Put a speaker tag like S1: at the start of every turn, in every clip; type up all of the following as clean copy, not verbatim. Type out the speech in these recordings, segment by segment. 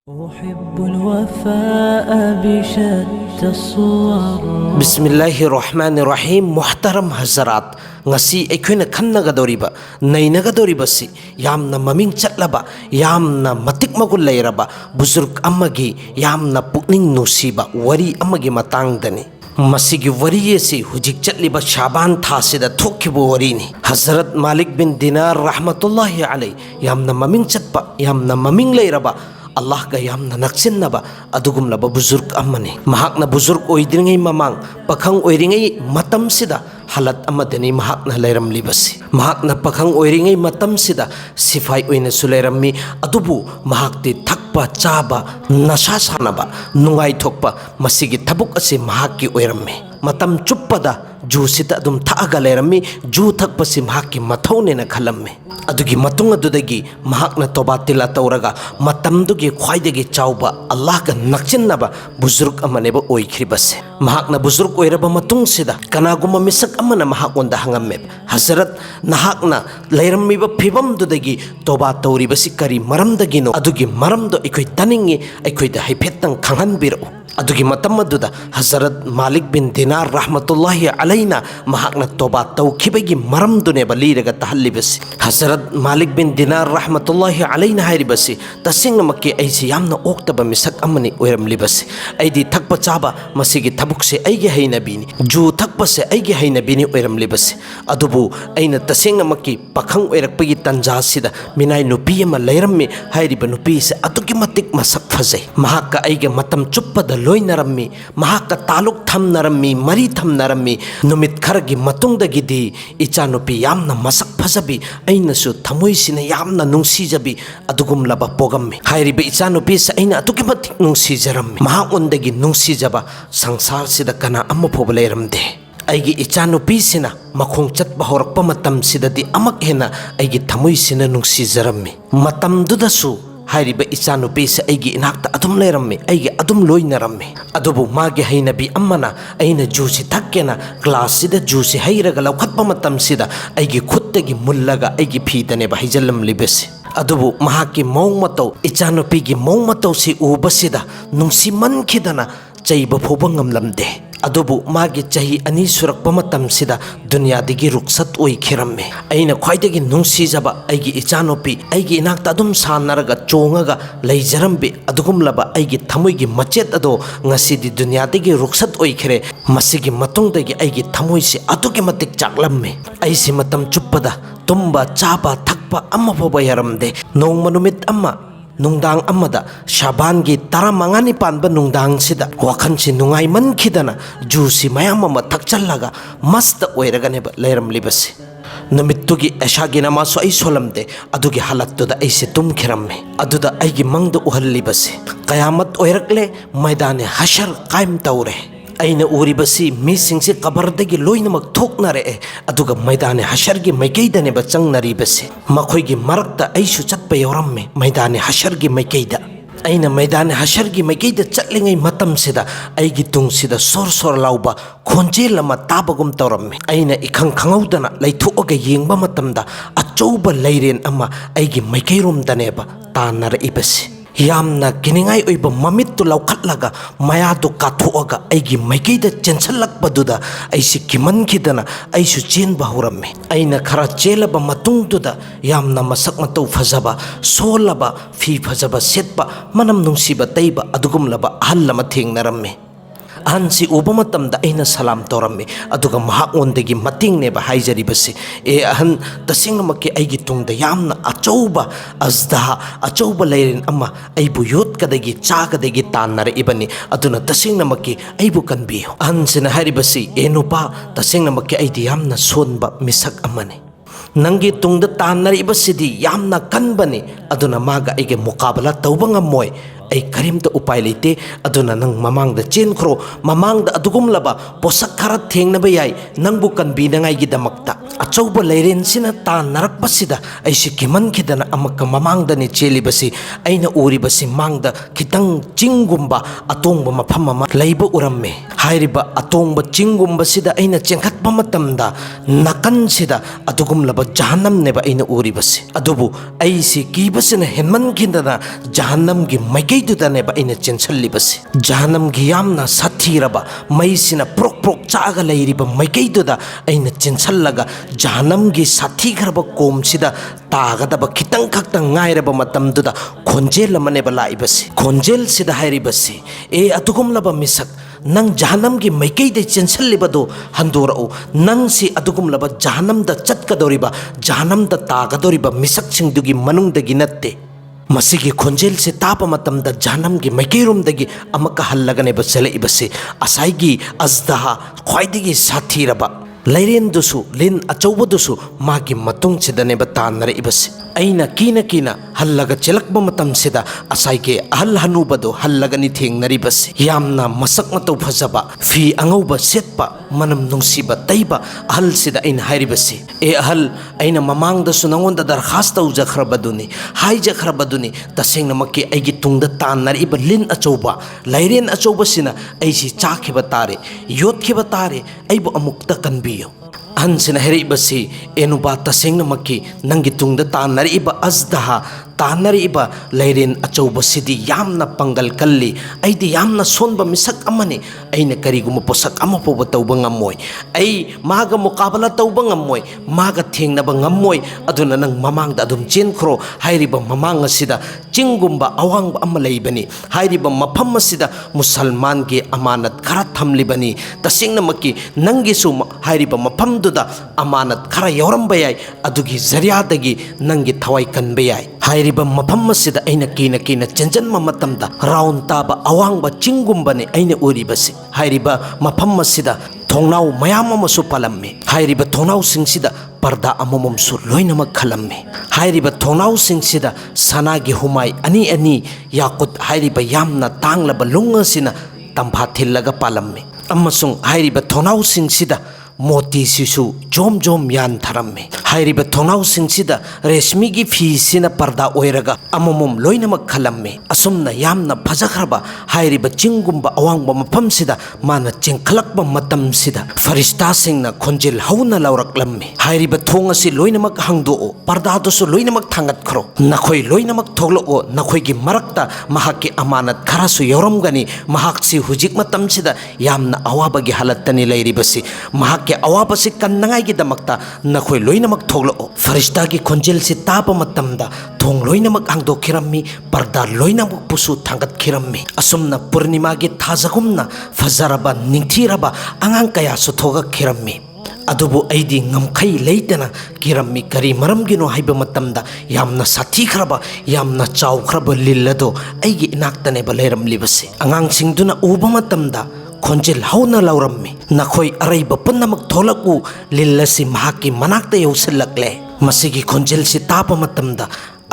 S1: أحب الوفاء بشتى الصور.
S2: बिस्मिल्लाहिर्रहमानिर्रहीम मुहतरम हजरात ngasi अखोइना खन्नगदौरिबा नैनगदौरिबसी यामना ममिंग चटलबा यामना मतिक मगुल लैरबा बुजुर्ग अमगी यामना पुकनिंग नुसीबा वरी अमगी मतांगदनी मसीगी वरी से हुजिक चटलिबा शाबान थासिदा थोखिबो वरीनी हजरत मालिक बिन दिनार रहमतुल्लाहि अलैहि यामना ममिंग चटपा यामना ममिंग लैरबा अल्लाह का यामना नक्सिन्नबा अदुगुमलबा बुजुर्ग अम्मने महाकना बुजुर्ग ओइद्रिङै ममांग पखंग ओइरिङै मतमसिदा हालत अमदनी महाकना लैरमलिबसी महाकना पखंग ओइरिङै मतमसिदा सिफाई ओइनसु लैरम्मी अदुबु महाकति थक्पा चाबा नशा सानबा नुंगाई थोकपा मसिगी थबुक असे महाकि ओइरम्मे मतम चुप्पदा जूसिता अदुम थागा लैरम्मी जू थक्पसी महाकि मथौनेना खलम्मे अदुगी मतुंग अदुदगी महाकना तौबा तिला तौरगा मतमदुगी ख्वाइदगी चाउबा अल्लाह का नक्सिन्नबा बुजुर्ग अमनेबा ओइख्रिबसे महाकना बुजुर्ग ओइरबा मतुंग सिदा कनागुमा मिसक अमना महाकोंदा हंगम्मे हजरत नहाकना लैरम्मीबा फिबमदुदगी तौबा तौरिबसी करी मरमदगिनो अदुगी मरमदो अखोइ तनिंगी अखोइदा हाइफेत्तंग खंगहनबिरो अदुगी मतम अदुदा हजरत मालिक बिन दिनार रहमतुल्लाहि अलैना महाकना तौबा तौखिबगी मरमदुनेबा लीरगा तहल्लिबसी हजरत मालिक बिन दिनार रहमतुल्लाहि अलैना हाइरिबसी तसिंगमके ऐसी यामना ओक्तबा मिसक अमनी ओइरमलिबसी ऐदी थक्पा चाबा मसिगी थबुकसे ऐगे हैनबीनी जू थक्पसे ऐगे हैनबीनी ओइरमलिबसी अदुबु ऐना तसिंगमके पखंग ओइरकपगी तंजासिदा मिनाई नुपी अमा लैरम्मी हाइरिबा नुपीसे अदुगी मतिक मसक फजै महाका ऐगे मतम चुप्पदा लोइनरम्मी महाका तालुक थमनरम्मी मरी थमनरम्मी नुमित खरगी मतुंगदगिदी इचानुपी यामना मसक फजबी ऐनसु थमोइसिना यामना नुंसीजबी अदुगुमलबा पोगम्मी हाइरिबा इचानुपीसे ऐना अदुगी मतिक नुंसीजरम्मी महाओंदगी नुंसीजबा संसारसिदा कना अमफोब लैरमदे अैगी इचानुपीसिना मखोंग चटबा होरकपा मतमसिददी अमक हेना अैगी थमोइसिना नुंसीजरम्मी मतमदुदसु हाइरिबा इचानुपीसे अैगी इनाक्ता अदुम लैरम्मे अैगी अदुम लोइनरम्मे अदुबु मागे हैनबी अम्मना ऐना जूसी थक्केना ग्लाससिदा जूसी हैरगा लौखत्पा मतमसिदा अैगी खुत्तगी मुल्लगा अैगी फीदनेबा हैजल्लमलिबसे अदुबु महाकी मौंग मतौ इचानुपीगी मौंग मतौसी उबसिदा नुंसीमनखिदना चैबा फोबा ngamlamde अदुबु मागे चही अनि सुरक्पा मतमसिदा दुनियादगी रुखसत ओइखिरम्मे ऐना ख्वाइदगी नुंसीजबा ऐगी इचानुपी ऐगी इनाक्ता अदुम सानरगा चोंगगा लैजरम्बे अदुगुमलबा ऐगी थमोइगी मचेत अदो ngasiदी दुनियादगी रुखसत ओइखिरे मसिगी मतुंगदगी ऐगी थमोइसे अदुगी मतिक चाकलम्मे ऐसी मतम चुप्पदा तुम्बा चाबा थक्पा अम्मा फोबा यारम्दे नोंगमा नुमित अम्मा नुंगदांग अम्मदा शाबानगी तरामंगानी पानबा नुंगदांग सिदा वाखनसी नुंगाई मनखिदना जूसी मयाम अम्मा थक्चल्लगा मस्त ओइरगनेबा लैरमलिबसे नमित्तुगी ऐशागी नमासु ऐ सोलमदे अदुगी हालतुदा ऐसे तुमखिरम्मे अदुदा ऐगी मंगदु उहल्लिबसे कयामत ओइरकले मैदाने हशर कायम तौरे ऐना उरिबसी मीसिंगसे कबरदगी लोइनमक थोकनरे अदुगा मैदाने हशरगी मैकैदनेबा चंगनरिबसे मखोइगी मरक्ता ऐसु चटपा यौरम्मे मैदाने हशरगी मैकैदा ऐना मैदाने हशरगी मैकैदा चटलिङै मतमसिदा ऐगी तुंगसिदा सोर सोर लाउबा खोंजेल अमा ताबगुम तौरम्मे ऐना इखंग खंगौदना लैथोअगा येंगबा मतमदा अचौबा लैरेन अमा ऐगी मैकैरोमदनेबा तानरइबसे यामना किनिंगाई ओइबा ममित्तु लौखत्लगा मयादु काथोअगा ऐगी मैकैदा चेंसलक्पदुदा ऐसि किमनखिदना ऐसु चेनबा हौरम्मे ऐना खरा चेलबा मतुंगदुदा यामना मसक मतौ फजबा सोलबा फी फजबा सेटबा मनम नुंसीबा तैबा अदुगुमलबा अहल्लमा थेंगनरम्मे अहनसी उबा मतमदा ऐना सलाम तौरम्मे अदुगा महाओंदगी मतिंगनेबा हाइजरिबसे ए अहन तसिंगमके ऐगी तुंगदा यामना अचौबा अजदा अचौबा लैरेन अम्मा ऐबु योत्कदगी चागदगी तानरइबनी अदुना तसिंगमके ऐबु कनबियो अहनसिना हाइरिबसी ए नुपा तसिंगमके ऐदी यामना सोनबा मिसक अम्मने नंगी तुंगदा तानरइबसिदी यामना कनबनी अदुना मागा ऐगे मुकाबला तौबा ngammoy ऐ करीमता उपाय लेते अदुना नंग ममांगदा चेनख्रो ममांगदा अदुगुमलबा पोसक खरा थेंगनबा याय नंगबु कनबीनंगाइगिदमक्ता अचौबा लैरेनसिना तानरक्पसिदा ऐसि किमनखिदना अमक्क ममांगदनि चेलिबसि ऐना उरिबसि मांगदा खितंग चिंगुंबा अतोंबा मफम अमा लैबा उरम्मे हाइरिबा अतोंबा चिंगुंबसिदा ऐना चेंखत्पा मतमदा नकनसिदा अदुगुमलबा जहन्नमनेबा aina uribasi adubu aisi kibasina henmangindana jahannamgi maikaidudane aina chenchallibasi jahannamgi yamna sathiraba maisina prok prok chaga leiriba maikaiduda aina chenchallaga jahannamgi sathigraba komsida tagadaba khitang khaktang ngairaba matamduda khonjel amaneba laibasi khonjel sida hairibasi e atugumlaba misak nang jahannam gi maikei de chenchal libado handorau nang si adugum laba jahannam da chatkadoriba jahannam da tagadoriba misak singdugi manung dagi natte masigi khonjel se tapa matam da jahannam gi maikei rum dagi amaka hallagane ba chale ibase asai gi azdaha khwaidigi sathiraba lairen dusu lin achauba dusu magi matung chidane ba tanare ibase aina kina hallaga chelakba matam sida asai ke ahal hanubado hallagani thengnari bas yamna masak matau phajaba fi angauba setpa manam nungsiba taiba ahal sida aina hairibasi e ahal aina mamang da sunangonda darkhas tau jakhrabaduni hai jakhrabaduni tasengna makki aigi tungda tanari ba lin achauba lairen achauba sina aisi chakhiba tare yotkhiba tare aibu amukta kanbiyo hansina heribasi enuba tasengna makki nangi tungda tanariba azdaha tanariba lairen achauba sidi yamna pangal kalli aidi yamna sonba misak amani aina kariguma posak ama poba tauba ngamoy ai maga muqabala tauba ngamoy maga thengnaba ngamoy aduna nang mamangda adum chenkhro hairiba mamanga sida chingumba awangba ama leibani hairiba mafam sida musalman ge amanat khara thamlibani tasengna makki nangi su hairiba mafam duda amanat khara yoramba yai adugi zariadagi nangi thawai kanba yai hairiba mafam sida aina kina chenjan mamatamda raun taba awangba chingumbani aina uribasi hairiba mafam sida thongnau mayam amasu palammi hairiba thongnau singsida parda amomom su loinamak khalammi hairiba thongnau singsida sanagi humai ani yakut hairiba yamna tanglaba lunga sina tampha thillaga palammi amasung hairiba thongnau singsida moti sisu jom yan tharammi hairiba thongnau singsida resmi gi fi sina parda oiraga amomom loinamak khalammi asumna yamna phajaghraba hairiba chingumba awangba mafam sida mana chengkhalakba matam sida farista singna khonjil hauna lauraklammi hairiba thong asi loinamak hangdo parda dosu loinamak thangat khro nakhoi loinamak thoglo nakhoi gi marakta mahakki amanat kharasu yoramgani mahaksi hujik matam sida yamna awaba gi halattani leiribasi mahak ke awapasi kannangai gi damakta nakhoi loinamak thoglo farista gi khonjel si tapa matamda thong loinamak hangdo khirammi parda loinamak pusu thangat khirammi asumna purnima gi thajagumna fajaraba ningthiraba angang kaya su thoga khirammi adubu aidi ngamkhai leitana kirammi kari maramgino haiba matamda yamna sathi khraba yamna chaw khraba lillado aigi inaktane ba leiram libase angang singduna uba matamda khonjil hauna laurammi nakhoi araiba punnamak tholaku lillasi mahaki manakta yausilakle masigi khonjil si tapa matamda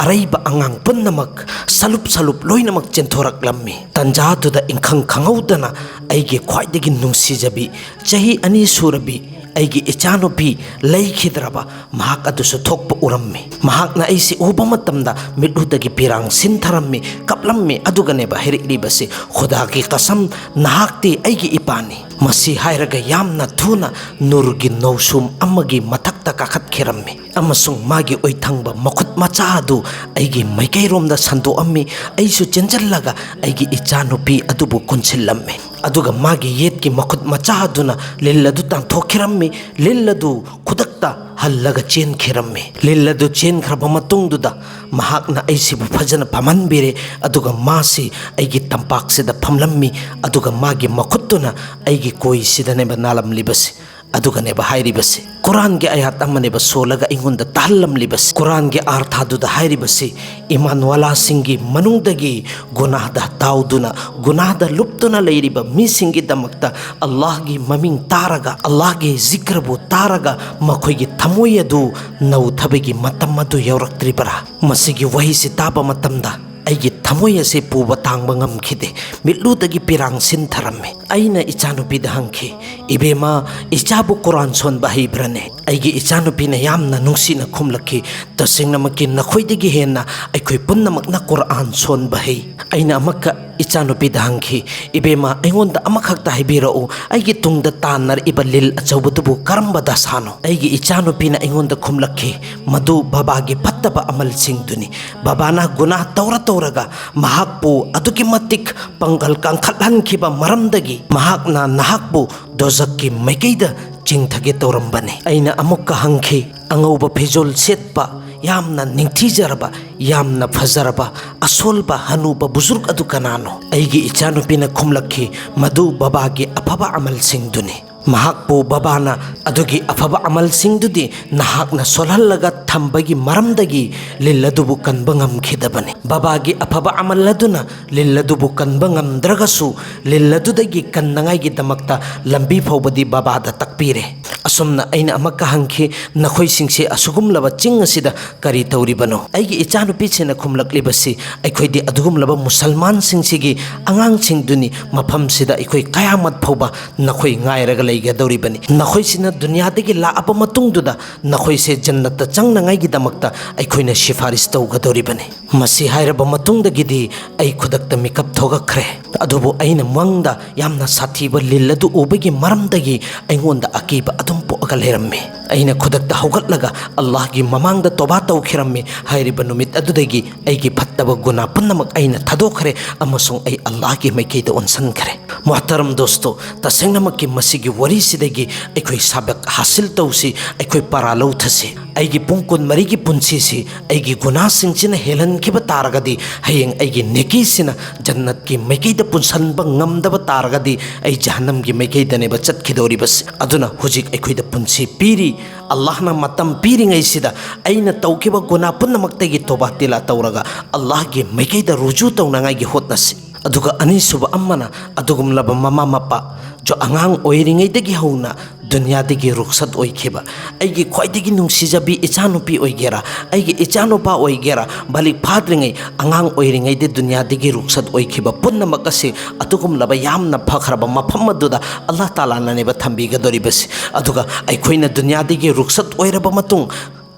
S2: araiba angang punnamak salup loinamak chenthoraklammi tanjaduda inkhang khangaudana aigi khwaidagi nungsijabi chahi ani surabi aigi ichanupi leikhidraba mahak adusu thokpa urammi mahakna aisi uba matamda midudagi pirang sintharammi kaplammi adugane ba heribasi khuda ki qasam nahakti aigi ipani masi hairaga yamna thuna nurgi nosum amagi mathakta kakhat khirammi amasung magi oithangba makhut macha adu aigi maikai romda santo ammi aisu chenjallaga aigi ichanupi adubu kunchillamme aduga magi yetki makhut macha aduna lilladu tang thokhirammi lilladu khudakta hallaga chen khirammi lilladu chen khraba matungduda mahakna aisibu phajana pamanbire aduga masi aigi tampak sida phamlammi aduga magi makhuttuna aigi koi sida ne banalam libasi aduga ne ba hairibasi Quran ge ayat amane ba solaga ingunda tahallam libasi Quran ge artha duda hairibasi iman wala singi manungdagi gunahda tauduna gunahda luptuna leiriba mi singi damakta Allah gi maming taraga Allah gi zikrabu taraga makhoi gi thamoyadu nau thabegi matam adu yauraktribara masigi wahi si taba matamda aigi thamoy ase puba tangba ngamkhide mitludagi pirang sin tharamme ꯑꯩꯅ ꯏꯆꯥꯅꯨꯄꯤꯗ ꯍꯪꯈꯤ, ꯏꯕꯦꯝꯃ ꯏꯆꯥꯕꯨ ꯀꯨꯔꯥꯟ ꯁꯣꯟꯕ ꯍꯩꯕ꯭ꯔꯅꯦ? ꯑꯩꯒꯤ ꯏꯆꯥꯅꯨꯄꯤꯅ ꯌꯥꯝꯅ ꯅꯨꯡꯁꯤꯅ ꯈꯨꯝꯂꯛꯈꯤ, ꯇꯁꯦꯡꯅꯃꯛꯀꯤ ꯅꯈꯣꯏꯗꯒꯤ ꯍꯦꯟꯅ ꯑꯩꯈꯣꯏ ꯄꯨꯝꯅꯃꯛꯅ ꯀꯨꯔꯥꯟ ꯁꯣꯟꯕ ꯍꯩ꯫ ꯑꯩꯅ ꯑꯃꯛꯀ ꯏꯆꯥꯅꯨꯄꯤꯗ ꯍꯪꯈꯤ, ꯏꯕꯦꯝꯃ ꯑꯩꯉꯣꯟꯗ ꯑꯃꯈꯛꯇ ꯍꯥꯏꯕꯤꯔꯛꯎ, ꯑꯩꯒꯤ ꯇꯨꯡꯗ ꯇꯥꯟꯅꯔꯛꯏꯕ ꯂꯤꯜ ꯑꯆꯧꯕꯗꯨꯕꯨ ꯀꯔꯝꯕ ꯗꯁꯥꯅꯣ? ꯑꯩꯒꯤ ꯏꯆꯥꯅꯨꯄꯤꯅ ꯑꯩꯉꯣꯟꯗ ꯈꯨꯝꯂꯛꯈꯤ, ꯃꯗꯨ ꯕꯕꯥꯒꯤ ꯐꯠꯇꯕ ꯑꯃꯜꯁꯤꯡꯗꯨꯅꯤ꯫ ꯕꯕꯥꯅ ꯒꯨꯅꯥꯍ ꯇꯧꯔꯒ ꯃꯍꯥꯛꯄꯨ ꯑꯗꯨꯛꯀꯤ ꯃꯇꯤꯛ ꯄꯥꯡꯒꯜ ꯀꯟꯈꯠꯍꯟꯈꯤꯕ ꯃꯔꯝꯗꯒꯤ ꯃꯍꯥꯛꯅ ꯅꯍꯥꯛꯄꯨ ꯗꯣꯖꯛꯀꯤ ꯃꯥꯏꯀꯩꯗ ꯆꯤꯡꯊꯒꯦ ꯇꯧꯔꯝꯕꯅꯤ꯫ ꯑꯩꯅ ꯑꯃꯨꯛꯀ ꯍꯪꯈꯤ, ꯑꯉꯧꯕ ꯐꯤꯖꯣꯜ ꯁꯦꯠꯄ, ꯌꯥꯝꯅ ꯅꯤꯡꯊꯤꯖꯔꯕ, ꯌꯥꯝꯅ ꯐꯖꯔꯕ ꯑꯁꯣꯜꯕ ꯍꯅꯨꯕ ꯕꯨꯖꯨꯔꯒ ꯑꯗꯨ ꯀꯅꯥꯅꯣ? ꯑꯩꯒꯤ ꯏꯆꯥꯅꯨꯄꯤꯅ ꯈꯨꯝꯂꯛꯈꯤ, ꯃꯗꯨ ꯕꯕꯥꯒꯤ ꯑꯐꯕ ꯑꯃꯜꯁꯤꯡꯗꯨꯅꯤ꯫ ꯃꯍꯥꯛꯄꯨ ꯕꯕꯥꯅ ꯑꯗꯨꯒꯤ ꯑꯐꯕ ꯑꯃꯜꯁꯤꯡꯗꯨꯗꯤ ꯅꯍꯥꯛꯅ ꯁꯣꯜꯍꯜꯂꯒ ꯊꯝꯕꯒꯤ ꯃꯔꯝꯗꯒꯤ ꯂꯤꯜ ꯑꯗꯨꯕꯨ ꯀꯟꯕ ꯉꯝꯈꯤꯗꯕꯅꯤ꯫ ꯕꯕꯥꯒꯤ ꯑꯐꯕ ꯑꯃꯜ ꯑꯗꯨꯅ ꯂꯤꯜ ꯑꯗꯨꯕు ꯀꯟꯕ ꯉꯝꯗ꯭ꯔꯒꯁꯨ ꯂꯤꯜ ꯑꯗꯨꯗꯒꯤ ꯀꯟꯅꯉꯥꯏꯒꯤꯗꯃꯛꯇ ꯂꯝꯕꯤ ꯐꯥꯎꯕꯗꯤ ꯕꯕꯥꯗ ꯇꯥꯛꯄꯤꯔꯦ꯫ ꯑꯁꯨꯝꯅ ꯑꯩꯅ ꯑꯃꯛꯀ ꯍꯪꯈꯤ, ꯅꯈꯣꯏꯁꯤꯡꯁꯦ ꯑꯁꯨꯒꯨꯝꯂꯕ ꯆꯤꯡ ꯑꯁꯤꯗ ꯀꯔꯤ ꯇꯧꯔꯤꯕꯅꯣ? ꯑꯩꯒꯤ ꯏꯆꯥꯅꯨꯄꯤꯁꯤꯅ ꯈꯨꯝꯂꯛꯂꯤꯕꯁꯤ, ꯑꯩꯈꯣꯏꯗꯤ ꯑꯗꯨꯒꯨꯝꯂꯕ ꯃꯨꯁꯜꯃꯥꯟꯁꯤꯡꯁꯤꯒꯤ ꯑꯉꯥꯡꯁꯤꯡꯗꯨꯅꯤ, ꯃꯐꯝꯁꯤꯗ ꯑꯩꯈꯣꯏ ꯀꯌꯥꯃꯠ ꯐꯥꯎꯕ ꯅꯈꯣꯏ ꯉꯥꯏꯔꯒ ꯂꯩꯒꯗꯧꯔꯤꯕꯅꯤ꯫ ꯅꯈꯣꯏꯁꯤꯅ ꯗꯨꯅꯤꯌꯥꯗꯒꯤ ꯂꯥꯛꯑꯕ ꯃꯇꯨꯡꯗꯨꯗ ꯅꯈꯣꯏꯁꯦ ꯖꯟꯅꯠꯇ ꯆꯪꯅꯉꯥꯏꯒꯤꯗꯃꯛꯇ ꯑꯩꯈꯣꯏꯅ ꯁꯤꯐꯥꯔꯤꯁ ꯇꯧꯒꯗꯧꯔꯤꯕꯅꯤ꯫ ꯃꯁꯤ ꯍꯥꯏꯔꯕ ꯃꯇꯨꯡꯗꯒꯤꯗꯤ ꯑꯩ ꯈꯨꯗꯛꯇ ꯃꯤꯀꯞ ꯊꯣꯛꯂꯛꯈ꯭ꯔꯦ꯫ ꯑꯗꯨꯕꯨ ꯑꯩꯅ ꯃꯪꯗ ꯌꯥꯝꯅ ꯁꯥꯊꯤꯕ ꯂꯤꯜ ꯑꯗꯨ ꯎꯕꯒꯤ ꯃꯔꯝꯗꯒꯤ ꯑꯩꯉꯣꯟꯗ ꯑꯀꯤꯕ ꯑꯗꯨꯝ ꯄꯣꯛꯑꯒ ꯂꯩꯔꯝꯃꯤ꯫ ꯑꯩꯅ ꯈꯨꯗꯛꯇ ꯍꯧꯒꯠꯂꯒ ꯑꯜꯂꯥꯍꯒꯤ ꯃꯃꯥꯡꯗ ꯇꯣꯕꯥ ꯇꯧꯈꯤꯔꯝꯃꯤ꯫ ꯍꯥꯏꯔꯤꯕ ꯅꯨꯃꯤꯠ ꯑꯗꯨꯗꯒꯤ ꯑꯩꯒꯤ ꯐꯠꯇꯕ ꯒꯨꯅꯥ ꯄꯨꯝꯅꯃꯛ ꯑꯩꯅ ꯊꯥꯗꯣꯛꯈ꯭ꯔꯦ ꯑꯃꯁꯨꯡ ꯑꯩ ꯑꯜꯂꯥꯍꯒꯤ ꯃꯥꯏꯀꯩꯗ ꯑꯣꯟꯁꯤꯟꯈ꯭ꯔꯦ꯫ ꯃꯨꯍꯇꯔꯝ ꯗꯣꯁꯇꯣ, ꯇꯁꯦꯡꯅꯃꯛꯀꯤ ꯃꯁꯤꯒꯤ ꯋꯥꯔꯤꯁꯤꯗꯒꯤ ꯑꯩꯈꯣꯏ ꯁꯥꯕꯛ ꯍꯥꯁꯤꯜ ꯇꯧꯁꯤ, ꯑꯩꯈꯣꯏ ꯄꯔꯥ ꯂꯧꯊꯁꯤ꯫ ꯑꯩꯒꯤ ꯄꯨꯡ 24ꯒꯤ ꯄꯨꯟꯁꯤꯁꯤ ꯑꯩꯒꯤ ꯒꯨꯅꯥꯁꯤꯡꯁꯤꯅ ꯍꯦꯜꯍꯟꯈꯤꯕ ꯇꯥꯔꯒꯗꯤ, ꯍꯌꯦꯡ ꯑꯩꯒꯤ ꯅꯦꯀꯤꯁꯤꯅ ꯖꯟꯅꯠꯀꯤ ꯃꯥꯏꯀꯩꯗ ꯄꯨꯟꯁꯤꯟꯕ ꯉꯝꯗꯕ ꯇꯥꯔꯒꯗꯤ ꯑꯩ ꯖꯍꯟꯅꯝꯒꯤ ꯃꯥꯏꯀꯩꯗꯅꯦꯕ ꯆꯠꯈꯤꯗꯧꯔꯤꯕꯁꯤ꯫ ꯑꯗꯨꯅ ꯍꯧꯖꯤꯛ ꯑꯩꯈꯣꯏꯗ ꯄꯨꯟꯁꯤ ꯄꯤꯔꯤ, ꯑꯜꯂꯥꯍꯅ ꯃꯇꯝ ꯄꯤꯔꯤꯉꯩꯁꯤꯗ ꯑꯩꯅ ꯇꯧꯈꯤꯕ ꯒꯨꯅꯥ ꯄꯨꯝꯅꯃꯛꯇꯒꯤ ꯇꯣꯕꯥ ꯇꯤꯂꯥ ꯇꯧꯔꯒ ꯑꯜꯂꯥꯍꯒꯤ ꯃꯥꯏꯀꯩꯗ ꯔꯨꯖꯨ ꯇꯧꯅꯉꯥꯏꯒꯤ ꯍꯣꯠꯅꯁꯤ꯫ ꯑꯗꯨꯒ ꯑꯅꯤꯁꯨꯕ ꯑꯃꯅ, ꯑꯗꯨꯒꯨꯝꯂꯕ ꯃꯃꯥ ꯃꯄꯥ ꯑꯉꯥꯡ ꯑꯣꯏꯔꯤꯉꯩꯗꯒꯤ ꯍꯧꯅ ꯗꯨꯅꯤꯌꯥꯗꯒꯤ ꯔꯨꯈꯁꯠ ꯑꯣꯏꯈꯤꯕ ꯑꯩꯒꯤ ꯈ꯭ꯋꯥꯏꯗꯒꯤ ꯅꯨꯡꯁꯤꯖꯕꯤ ꯏꯆꯥꯅꯨꯄꯤ ꯑꯣꯏꯒꯦꯔꯥ, ꯑꯩꯒꯤ ꯏꯆꯥꯅꯨꯄꯥ ꯑꯣꯏꯒꯦꯔꯥ, ꯕꯥꯂꯤꯛ ꯐꯥꯗ꯭ꯔꯤꯉꯩ ꯑꯉꯥꯡ ꯑꯣꯏꯔꯤꯉꯩꯗ ꯗꯨꯅꯤꯌꯥꯗꯒꯤ ꯔꯨꯈꯁꯠ ꯑꯣꯏꯈꯤꯕ ꯄꯨꯝꯅꯃꯛ ꯑꯁꯤ ꯑꯗꯨꯒꯨꯝꯂꯕ ꯌꯥꯝꯅ ꯐꯈ꯭ꯔꯕ ꯃꯐꯝ ꯑꯗꯨꯗ ꯑꯜꯂꯥꯍ ꯇꯥꯂꯥꯅꯅꯦꯕ ꯊꯝꯕꯤꯒꯗꯧꯔꯤꯕꯁꯤ꯫ ꯑꯗꯨꯒ ꯑꯩꯈꯣꯏꯅ ꯗꯨꯅꯤꯌꯥꯗꯒꯤ ꯔꯨꯈꯁꯠ ꯑꯣꯏꯔꯕ ꯃꯇꯨꯡ,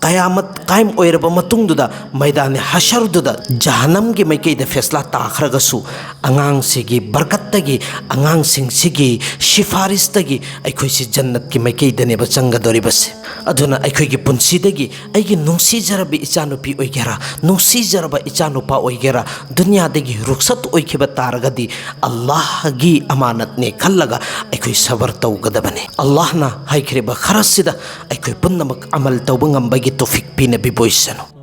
S2: ꯀꯌꯥꯃꯠ ꯀꯥꯏꯝ ꯑꯣꯏꯔꯕ ꯃꯇꯨꯡꯗꯨꯗ ꯃꯩꯗꯥꯟ ꯍꯁꯔꯗꯨꯗ ꯖꯍꯟꯅꯝꯒꯤ ꯃꯥꯏꯀꯩꯗ ꯐꯦꯁꯂꯥ ꯇꯥꯈ꯭ꯔꯒꯁꯨ ꯑꯉꯥꯡꯁꯤꯒꯤ ꯕꯔꯀꯠꯇꯒꯤ, ꯑꯉꯥꯡꯁꯤꯡꯁꯤꯒꯤ ꯁꯤꯐꯥꯔꯤꯁꯇꯒꯤ ꯑꯩꯈꯣꯏꯁꯤ ꯖꯟꯅꯠꯀꯤ ꯃꯥꯏꯀꯩꯗꯅꯦꯕ ꯆꯪꯒꯗꯧꯔꯤꯕꯁꯤ꯫ ꯑꯗꯨꯅ ꯑꯩꯈꯣꯏꯒꯤ ꯄꯨꯟꯁꯤꯗꯒꯤ ꯑꯩꯒꯤ ꯅꯨꯡꯁꯤꯖꯔꯕ ꯏꯆꯥꯅꯨꯄꯤ ꯑꯣꯏꯒꯦꯔꯥ, ꯅꯨꯡꯁꯤꯖꯔꯕ ꯏꯆꯥꯅꯨꯄꯥ ꯑꯣꯏꯒꯦꯔꯥ, ꯗꯨꯅꯤꯌꯥꯗꯒꯤ ꯔꯨꯈꯁꯠ ꯑꯣꯏꯈꯤꯕ ꯇꯥꯔꯒꯗꯤ ꯑꯜꯂꯥꯍꯒꯤ ꯑꯃꯥꯅꯠꯅꯦ ꯈꯜꯂꯒ ꯑꯩꯈꯣꯏ ꯁꯕꯔ ꯇꯧꯒꯗꯕꯅꯤ꯫ ꯑꯜꯂꯥꯍꯅ ꯍꯥꯏꯈ꯭ꯔꯤꯕ ꯈꯔꯁꯤꯗ ꯑꯩꯈꯣꯏ ꯄꯨꯝꯅꯃꯛ ꯑꯃꯜ ꯇꯧꯕ ꯉꯝꯕꯒꯤ ꯇꯧꯐꯤꯛ ꯄꯤꯅꯕꯤꯕ ꯑꯣꯏꯁꯅꯨ꯫